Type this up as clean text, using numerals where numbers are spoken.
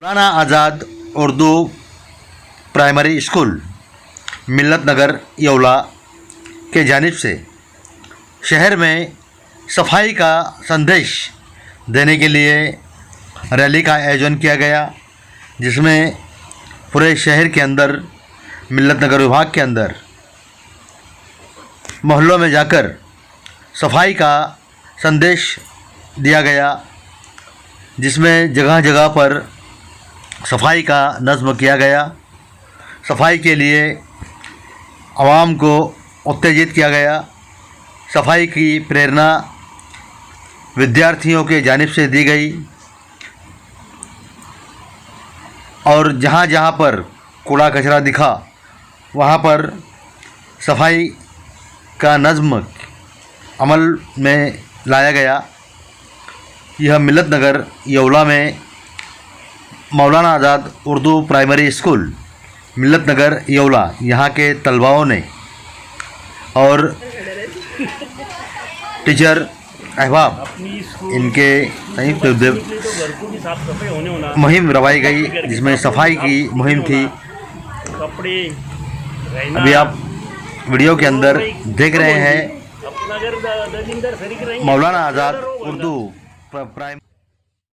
मौलाना आज़ाद Urdu primary school मिल्लत नगर यौला के जानिब से शहर में सफाई का संदेश देने के लिए रैली का आयोजन किया गया, जिसमें पूरे शहर के अंदर मिल्लत नगर विभाग के अंदर मोहल्लों में जाकर सफाई का संदेश दिया गया, जिसमें जगह जगह पर सफाई का नज़्म किया गया। सफाई के लिए आवाम को उत्तेजित किया गया। सफाई की प्रेरणा विद्यार्थियों के जानिब से दी गई और जहाँ जहाँ पर कूड़ा कचरा दिखा वहाँ पर सफाई का नज़्म अमल में लाया गया। यह मिल्लत नगर यौला में मौलाना आज़ाद उर्दू प्राइमरी स्कूल मिल्लत नगर यौला यहाँ के तलबाओं ने और टीचर अहबाब इनके संयुक्त मुहिम रवाई गई, जिसमें सफाई की मुहिम थी। अभी आप वीडियो के अंदर देख रहे हैं मौलाना आज़ाद उर्दू प्राइमरी